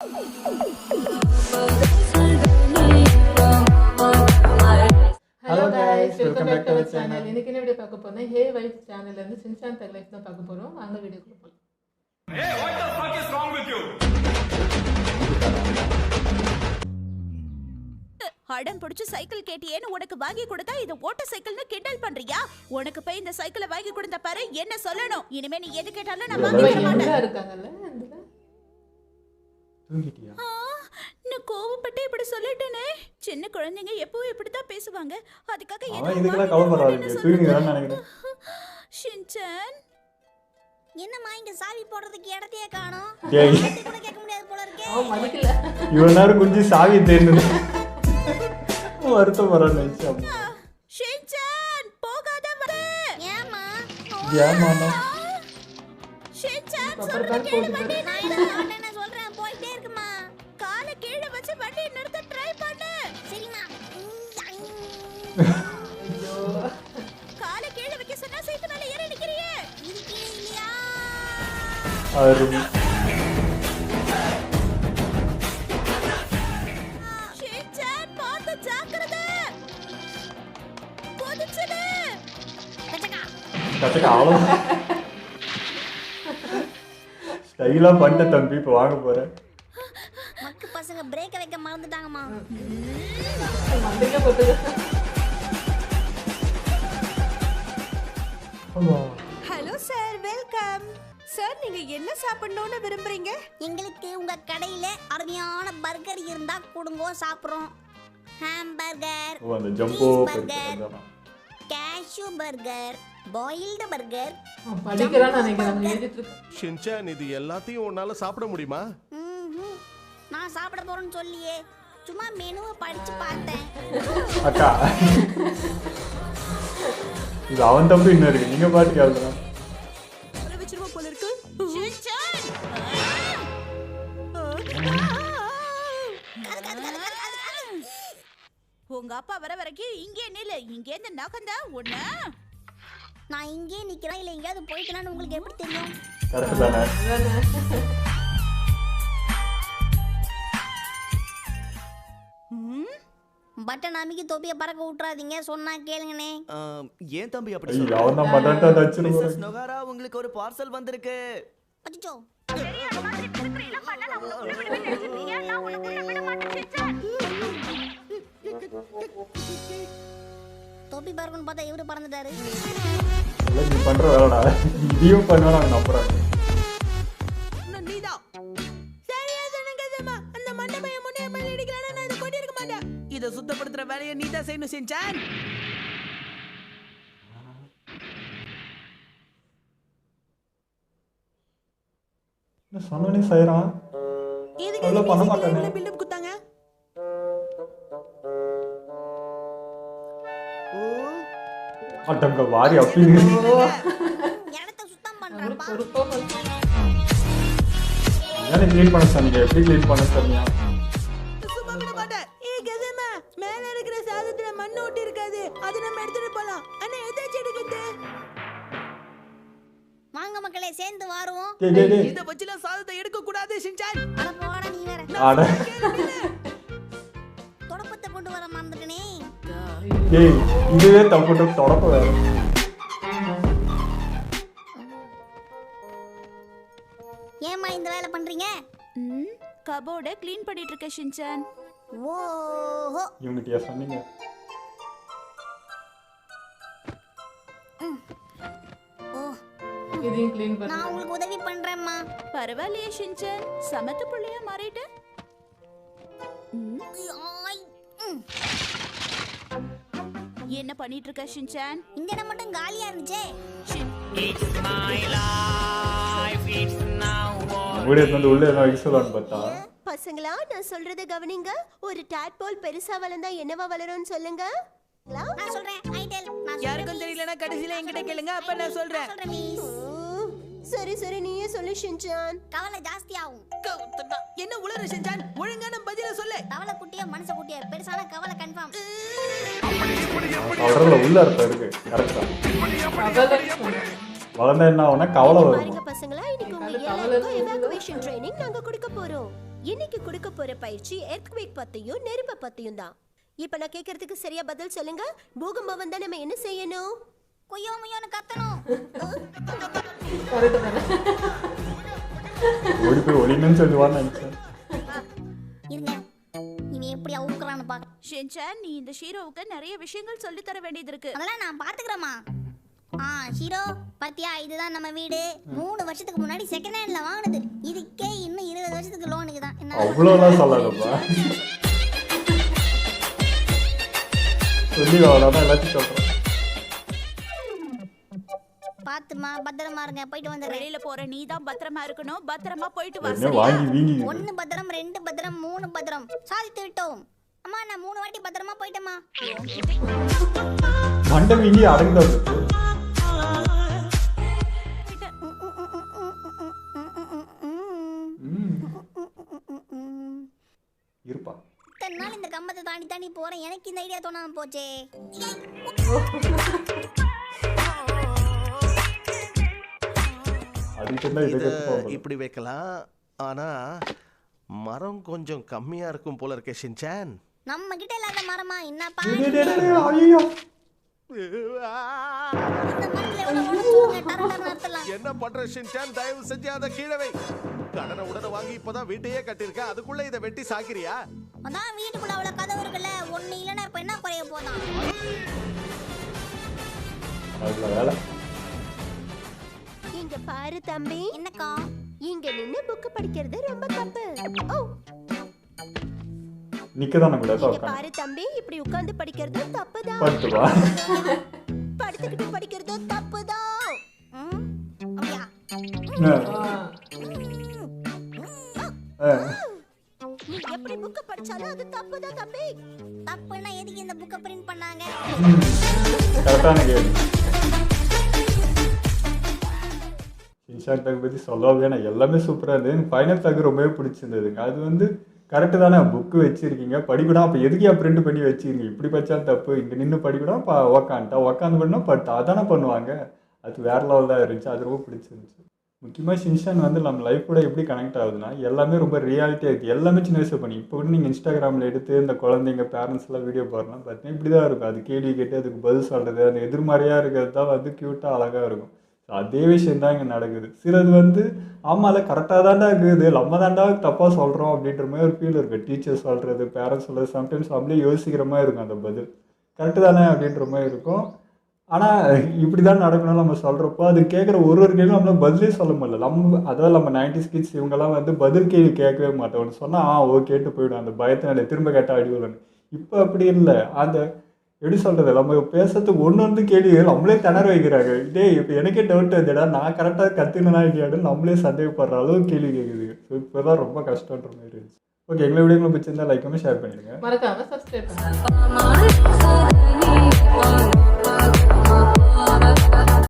Hello guys, welcome back to our channel. இன்னைக்கு என்ன video பார்க்க போறோம்னா ஹே வைஸ் சேனல்ல இருந்து சின்சான் தக் லைஃப் தான் பார்க்க போறோம். வாங்க வீடியோக்குள்ள போலாம். Hey, what the fuck is wrong with you? அடம் பிடிச்சு சைக்கிள் கேட்டியேன்னு உனக்கு வாங்கி கொடுத்தா இது ஓட்ட சைக்கிள்னு கிண்டல் பண்றியா? உனக்கு போய் இந்த சைக்கிளை வாங்கி கொடுத்த பாரு, என்ன சொல்லணும்? இனிமே நீ எது கேட்டாலும் நான் வாங்கி தர மாட்டேன். இருக்காங்கல்ல அதுல தூங்கிட்டியா? நான் கோவப்பட்டு இப்படி சொல்லிட்டேனே. சின்ன குழந்தைங்க எப்பவும் இப்படித்தான் பேசுவாங்க. அதுக்காக அவன் இதுக்கெல்லாம் கவலைப்படாதீங்க, தூங்கிங்கறான்னு நினைக்கிறேன். ஷின்சான், என்னம்மா இங்க சாவி போடுறதுக்கு இடத்தையே காணோம். டேய், கூட கேட்க முடியாது போல இருக்கே. அவன் மதிக்கல. இவ்வளவு நேரம் குஞ்சு சாவி தேடுது. வருத்தம் வரான்னு ஷின்சான் போகாத வர. ஏம்மா? ஏமாண்ணா? ஷின்சான் பப்பர் பேக் போட்டு நான் இத மாட்டேன்னு சொல்றேன், போயிட்டே இருக்குமா. காலை கீழே வச்சு வண்டியை நிறுத்த ட்ரை பண்ணு. சரிம்மா. காலை கீழே வைக்க சொன்னா சீட்டு மேல ஏறி நிக்கிறியே. இருக்கே இல்லையா? அருமை. ஷின்சான் பார்த்து ஜாக்கிரதை. கொதிச்சுடு. கச்சக்கா அவ்வளவு ஸ்டைலா பண்ணிட்ட தம்பி. இப்போ வாங்க போறேன். மக்கு பசங்க பிரேக்க வைக்க மறந்துட்டாங்கம்மா. மண்டையில போட்டு ஹலோ சார், வெல்கம் சார். நீங்க என்ன சாப்பிடணும்னு விரும்புறீங்க? எங்களுக்கு உங்க கடையில அருமையான பர்கர் இருந்தா கொடுங்கோ, சாப்பிடுறோம். ஹாம்பர்கர், ஓ, அந்த jumbo burger, cashew burger, boiled burger. படிக்கிறான்னு நினைக்கிறேன். எழுதிட்டு இருக்கேன். ஷின்சான், இது எல்லாத்தையும் உன்னால சாப்பிட முடியுமா? நான் சாப்பிட போறேன்னு சொல்லியே, சும்மா மெனுவை படிச்சு பார்த்தேன். அக்கா, இது அவன் தம்பி இன்னும் இருக்கு, நீங்க பாட்டு கேளுங்க. வச்சிருவா போல இருக்கு. ஷின்சான், உங்க அப்பா வர வரைக்கும் இங்கே நில்லு. இங்கே இருந்து நகந்தா ஒண்ணு. நான் இங்கே நிக்கிறேன், இல்ல எங்கேயாவது போயிட்டேன்னு உங்களுக்கு எப்படி தெரியும்? கரெக்ட் தானே? பட்டன் அமைக்கி தொப்பியை பறக்க விட்டுறாதீங்க, சொன்னா கேளுங்கண்ணே. ஏன் தம்பி அப்படி ஐயோ, சொல்ற? அவன் தான் பட்டாட்டா தச்சுன்னு மிஸ்ஸஸ் போறான். நொகாரா, உங்களுக்கு ஒரு பார்சல் வந்திருக்கு. அச்சோ, தொப்பி பறக்குன்னு பார்த்தா இவரு பறந்துட்டாரு. இல்ல, நீ பண்ற வேலைடா. இதையும் பண்ணுவேன் நாங்க நம்புறாங்க. நீதான் சரியா சொன்னீங்கம்மா. அந்த மண்டபைய முன்னே பண்ணி அடிக்கறானே, நான் இத கொட்டி இருக்க மாட்டேன். இத சுத்தப்படுத்துற வேலையை நீ தான் செய்யணும் ஷின்சான். என்ன சொன்னனே செய்றான். இதுக்கு அவ்வளவு பண்ண மாட்டானே. இவ்வளவு பில்டப் குத்தாங்க. அட்டங்க வாரி அப்படிங்க. இடத்த சுத்தம் பண்றாப்பா. ஏன் க்ளீன் பண்ண சொன்னீங்க? எப்படி க்ளீன் பண்ண சொன்னீங்க? சும்மா விட மாட்டேன். கதமா மேல இருக்கிற சாதத்துல மண்ணு ஒட்டி இருக்காது, அது நம்ம எடுத்துட்டு போலாம். அண்ணா எதாச்சும் எடுக்குது. வாங்க மக்களே, சேர்ந்து வாருவோம். டேய் டேய் டேய். இத வச்சில சாதத்தை எடுக்க கூடாது ஷின்சான். அட போடா நீ வேற. அட தொடப்பத்தை கொண்டு வர மறந்துட்டனே. டேய், இதுவே தப்புட்டு தொடப்ப வேற. ஏம்மா இந்த வேலை பண்றீங்க? கபோர்ட க்ளீன் பண்ணிட்டு இருக்க ஷின்சான். ஓஹோ, இவங்கிட்டயா சொன்னீங்க? ஓ, இதையும் க்ளீன் பண்ணு. நான் உங்களுக்கு உதவி பண்றேம்மா. பரவாயில்லையே ஷின்சான், சமத்து புள்ளையா மாறிட்ட. ஆய், என்ன பண்ணிட்டு இருக்க ஷின்சான்? இந்த இடம் மட்டும் காலியா இருந்துச்சே. வீடியோ வந்து உள்ள என்ன வைக்க சொல்லலாம்னு பார்த்தா பசங்களா, நான் சொல்றத கவனிங்க. ஒரு டாட்போல் பெருசா வளர்ந்தா என்னவா வளரும்னு சொல்லுங்க. நான் சொல்றேன், ஐடல். நான் யாருக்கும் தெரியலனா கடைசில என்கிட்ட கேளுங்க, அப்ப நான் சொல்றேன். சொல்றேன் மிஸ். சரி சரி, நீயே சொல்லு ஷின்சான். கவலை ஜாஸ்தி ஆகும். என்ன உளறு ஷின்சான்? ஒழுங்கான பதில சொல்லு. கவலை குட்டியா மனச குட்டியா, பெருசான கவலை கன்ஃபார்ம். அவரோட உள்ள அர்த்தம் இருக்கு. கரெக்டா வளர்ந்தா என்ன ஆகும்னா கவலை வரும். பாருங்க பசங்களா, இன்னைக்கு உங்க எல்லாருக்கும் எவாக்குவேஷன் ட்ரைனிங் நாங்க கொடுக்க போறோம். இன்னைக்கு கொடுக்க போற பயிற்சி எர்த்குவேக் பத்தியும் நெருப்ப பத்தியும் தான். இப்ப நான் கேக்குறதுக்கு சரியா பதில் சொல்லுங்க. பூகம்பம் வந்தா நம்ம என்ன செய்யணும்? குய்யோ முய்யோன்னு கத்தணும். கரெக்ட் தானே? ஓடி போய் ஒளின்னு சொல்லுவான்னு நினைச்சேன். இருங்க, இவன் எப்படி அவுக்குறான்னு பாக்க. ஷின்சான், நீ இந்த ஷீரோவுக்கு நிறைய விஷயங்கள் சொல்லி தர வேண்டியது இருக்கு. அதெல்லாம் நான் பாத்துக்கிறேம்மா. ஷீரோ பாத்தியா, இதுதான் நம்ம வீடு. 3 வருஷத்துக்கு முன்னாடி செகண்ட் ஹேண்ட்ல வாங்கினது. இதுக்கே இன்னும் 20 வருஷத்துக்கு லோனுக்கு தான். என்ன அவ்வளோலாம் சொல்லாதப்பா. சொல்லி அவ்வளோதான் எல்லாத்தையும் சொல்கிறேன். பாத்துமா, பத்திரமா இருங்க, போயிட்டு வந்துடுறேன். வெளியில போற நீ தான் பத்திரமா இருக்கணும். பத்திரமா போயிட்டு வா. என்ன வாங்கி வீங்கி 1 பத்திரம், 2 பத்திரம், 3 பத்திரம். சாதித்து விட்டோம். அம்மா, நான் 3 வாட்டி பத்திரமா போயிட்டேம்மா. மண்டை வீங்கி அடங்குதான் இருக்கு. இருப்பா. இத்தனை நாள் இந்த கம்பத்தை தாண்டி தாண்டி போறேன், எனக்கு இந்த ஐடியா தோணாம போச்சே. அதுக்கு தான் இதை இத கற்றுப்போம். இப்படி வைக்கலாம். ஆனா மரம் கொஞ்சம் கம்மியா இருக்கும் போல இருக்கே ஷின்சான். நம்ம கிட்ட இல்லாத மரமா என்னப்பா? ஐயோ இந்த மரத்துல எவ்வளவு உடைச்சுங்க, டர டரன்னு அறுத்துடலாம். என்ன பண்ற ஷின்சான்? தயவு செஞ்சு அதை கீழே வை. கடனை உடனே வாங்கி இப்பதான் வீட்டையே கட்டியிருக்க, அதுக்குள்ள இதை வெட்டி சாக்கிறியா? அதான் வீட்டுக்குள்ள அவ்வளவு கதவு இருக்குல்ல, ஒண்ணு இல்லைன்னா இப்ப என்ன குறைய போதான்? அதுல வேலை. இங்க பாரு தம்பி, என்னக்கா? இங்க நின்னு புக் படிக்கிறது ரொம்ப தப்பு. ஓ, நிக்கதான கூட இங்க உட்காந்து பாரு தம்பி, இப்படி உட்கார்ந்து படிக்கிறது தப்புதான். படுத்து வா. படுத்துக்கிட்டு படிக்கிறது தப்புதான். அப்படியா? நீ எப்படி புக் படிச்சாலும் அது தப்புதான் தம்பி. தப்புன்னா எதுக்கு இந்த புக்கை பிரிண்ட் பண்ணாங்க? கரெக்டான கேள்வி. ஷின்சான் தக் பற்றி சொல்லவே வேணாம், எல்லாமே சூப்பராக இருந்தது. எனக்கு ஃபைனல் தக் ரொம்பவே பிடிச்சிருந்ததுங்க. அது வந்து கரெக்டு தானே, புக்கு வச்சுருக்கீங்க படிக்கணும், அப்போ எதுக்கே பிரிண்ட் பண்ணி வச்சுருங்க. இப்படி படித்தா தப்பு, இங்கே நின்று படிக்கணும், இப்போ உக்காந்து பண்ணால் படுத்தா அதானே பண்ணுவாங்க. அது வேறு லெவல் தான் இருந்துச்சு, அது ரொம்ப பிடிச்சிருந்துச்சு. முக்கியமாக ஷின்சான் வந்து நம்ம லைஃப் கூட எப்படி கனெக்ட் ஆகுதுன்னா எல்லாமே ரொம்ப ரியாலிட்டியாக இருக்குது. எல்லாமே சின்ன வயசு பண்ணி இப்போ கூட நீங்கள் இன்ஸ்டாகிராமில் எடுத்து இந்த குழந்தைங்க பேரண்ட்ஸ்லாம் வீடியோ போடுறோம்னா பார்த்தீங்கன்னா இப்படி தான் இருக்கும். அது கேள்வி கேட்டு அதுக்கு பதில் சொல்கிறது, அந்த எதிர்மறையாக இருக்கிறது தான் வந்து க்யூட்டாக அழகாக இருக்கும். அதே விஷயம் தான் இங்கே நடக்குது. சிலது வந்து ஆமால கரெக்டாக தாண்டா இருக்குது, நம்ம தாண்டா தப்பாக சொல்கிறோம் அப்படின்ற மாதிரி ஒரு ஃபீல் இருக்குது. டீச்சர் சொல்கிறது, பேரண்ட்ஸ் சொல்கிறது, சம்டைம்ஸ் நம்மளே யோசிக்கிற மாதிரி இருக்கும். அந்த பதில் கரெக்டு தானே அப்படின்ற மாதிரி இருக்கும். ஆனால் இப்படி தான் நடக்கணும்னு நம்ம சொல்கிறப்போ அது கேட்குற ஒரு கேள்வியும் நம்மளால் பதிலே சொல்ல முடியல. அதாவது நம்ம 90s கிட்ஸ் இவங்கெல்லாம் வந்து பதில் கேள்வி கேட்கவே மாட்டோம். ஒன்று சொன்னால் ஓகேட்டு போயிடும், அந்த பயத்தினால திரும்ப கேட்டால் அடி விடணும். இப்போ அப்படி இல்லை. அந்த எப்படி சொல்கிறது, நம்ம பேசுறதுக்கு ஒன்று கேள்வி நம்மளே திணற வைக்கிறாங்க. இதே இப்போ எனக்கே டவுட் வந்துடா, நான் கரெக்டாக கற்றுனா இல்லையாடுன்னு நம்மளே சந்தேகப்படுற அளவுக்கு கேள்வி கேட்குது. ஸோ இப்போ தான் ரொம்ப கஷ்டன்ற மாதிரி இருந்துச்சு. ஓகே, எங்களை வீடியோங்களை பிடிச்சிருந்தா லைக் பண்ணி ஷேர் பண்ணிடுங்க. மறக்காம சப்ஸ்கிரைப் பண்ணுங்க.